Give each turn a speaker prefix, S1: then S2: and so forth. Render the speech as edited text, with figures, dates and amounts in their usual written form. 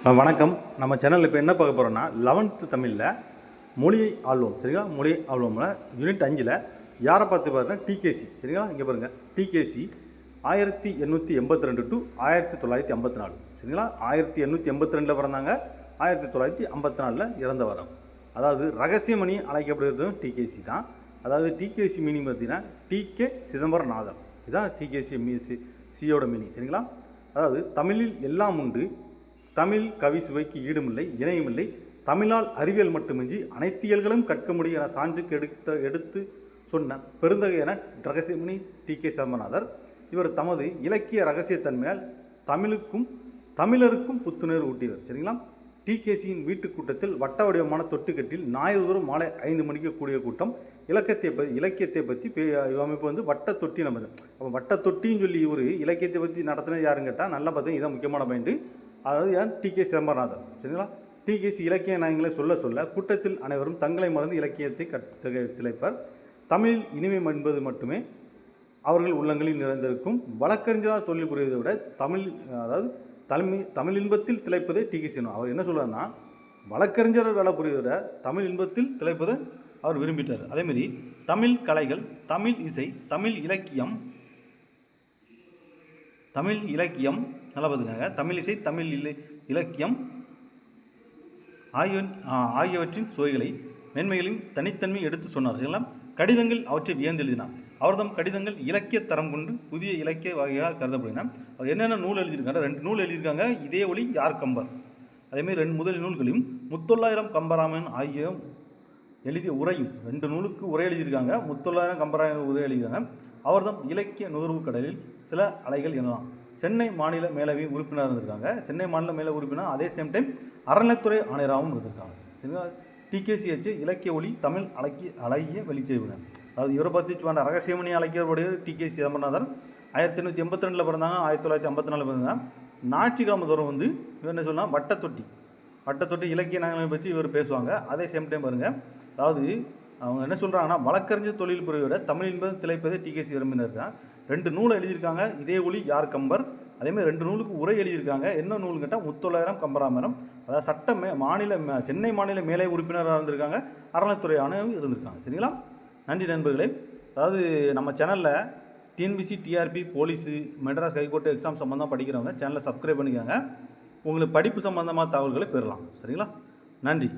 S1: வணக்கம். நம்ம சேனலில் இப்போ என்ன பார்க்க போகிறோன்னா 11th தமிழில் மொழியை ஆள்வோம். சரிங்களா? மொழியை ஆள்வோம்ல யூனிட் 5ல் யாரை பார்த்து பாருங்கன்னா டிகேசி. சரிங்களா? இங்கே பாருங்கள், டிகேசி 1882 டு 1954. சரிங்களா? 1882 பிறந்தாங்க, 1954 இறந்த வரம். அதாவது ரகசியமணி அழைக்கப்படுகிறதும் டிகேசி தான். அதாவது டிகேசி மீனிங் பார்த்தீங்கன்னா டிகே சிதம்பரநாதன். இதுதான் டிகேசி சியோட மீனிங். சரிங்களா? அதாவது தமிழில் எல்லாம் உண்டு, தமிழ் கவி சுவைக்கு ஈடுமில்லை, இணையுமில்லை, தமிழால் அறிவியல் மட்டுமின்றி அனைத்தியல்களும் கற்க முடியும் என சான்றுக்கு எடுத்து சொன்ன பெருந்தகையான ரகசியமணி டிகே சிதம்பரநாதர். இவர் தமது இலக்கிய ரகசியத்தன்மையால் தமிழருக்கும் புத்துணர்வு ஊட்டியவர். சரிங்களா? டிகேசியின் வீட்டு கூட்டத்தில் வட்ட வடிவமான தொட்டுக்கட்டில் ஞாயிறுதோறும் மாலை 5 மணிக்கு கூடிய கூட்டம் இலக்கியத்தை பற்றி அமைப்பு வந்து வட்ட தொட்டி. நம்ம அப்போ வட்ட தொட்டின்னு சொல்லி ஒரு இலக்கியத்தை பற்றி நடத்தினது யாருன்னு கேட்டால் நல்லா பார்த்தீங்கன்னா இதான் முக்கியமான பாயிண்ட். அதாவது யார்? டிகே சிதம்பரநாதன். சரிங்களா? டிகேசி இலக்கிய நாயங்களை சொல்ல கூட்டத்தில் அனைவரும் தங்களை மறந்து இலக்கியத்தை திளைப்பர். தமிழில் இனிமை என்பது மட்டுமே அவர்கள் உள்ளங்களில் நிறைந்திருக்கும். வழக்கறிஞரால் தொழில் புரிவதை விட தமிழ் இன்பத்தில் திளைப்பதே டிகேசி. அவர் என்ன சொல்றாருன்னா, வழக்கறிஞர் வேலை புரிவதை விட தமிழ் இன்பத்தில் திளைப்பதை அவர் விரும்பிட்டார். அதேமாரி தமிழ் கலைகள், தமிழ் இசை, தமிழ் இலக்கியம் நல்லா பார்த்துக்காங்க, தமிழ் இசை, தமிழ் இலக்கியம் ஆகியவற்றின் சுவைகளை மேன்மைகளையும் தனித்தன்மையை எடுத்து சொன்னார். சரிங்களா? கடிதங்கள் அவற்றை வியந்து எழுதினார். அவர்தம் கடிதங்கள் இலக்கிய தரம் கொண்டு புதிய இலக்கிய வகையாக கருதப்படுகின்றன. அவர் என்னென்ன நூல் எழுதியிருக்காங்க? 2 நூல் எழுதியிருக்காங்க. இதே ஒளி யார் கம்பர். அதேமாதிரி 2 முதல் நூல்களையும் முத்தொள்ளாயிரம் கம்பராமன் ஆகிய எழுதிய உரையும் 2 நூலுக்கு உரை எழுதியிருக்காங்க. முத்தொள்ளாயிரம் கம்பராமன் உரை எழுதியிருக்காங்க. அவர்தம் இலக்கிய நுகர்வு கடலில் சில அலைகள் எனலாம். சென்னை மாநில மேலவை உறுப்பினராக இருந்திருக்காங்க. சென்னை மாநில மேல உறுப்பினர், அதே சேம் டைம் அறநிலைத்துறை ஆணையராகவும் இருந்திருக்காங்க. சரிங்களா? டிகேசிஹெச் இலக்கிய ஒளி தமிழ் அழகிய வெளிச்செய்வினர். அதாவது இவரை பற்றி ரகசியமணி அழைக்கக்கூடிய டிகேசி சிதம்பரநாதன் 1882 பிறந்தாங்க, 1954 பிறந்தாங்க. ஞாயிற்றுக்கிழமை தோறும் வந்து இவர் என்ன சொல்லலாம், வட்டத்தொட்டி இலக்கிய நாயங்களை பற்றி இவர் பேசுவாங்க. அதே சேம் டைம் பாருங்கள், அதாவது அவங்க என்ன சொல்கிறாங்கன்னா, வழக்கறிஞர் தொழில் புரியோட தமிழ் என்பது திளைப்பதை டிகேசி விரும்பினர் இருக்காங்க. 2 நூலை எழுதியிருக்காங்க. இதே ஒளி யார் கம்பர். அதேமாதிரி 2 நூலுக்கு உரை எழுதியிருக்காங்க. என்ன நூல்னு கேட்டால் முத்தொள்ளாயிரம் கம்பராமரம். அதாவது சென்னை மாநில மேலே உறுப்பினராக இருந்திருக்காங்க. அறநிலைத்துறை ஆணையம் இருந்திருக்காங்க. சரிங்களா? நன்றி நண்பர்களே. அதாவது நம்ம சேனலில் TNPSC, TRB, police, Madras high court exam சம்மந்தமாக படிக்கிறவங்க சேனலை சப்ஸ்கிரைப் பண்ணிக்காங்க. உங்களுக்கு படிப்பு சம்மந்தமாக தகவல்களை பெறலாம். சரிங்களா? நன்றி.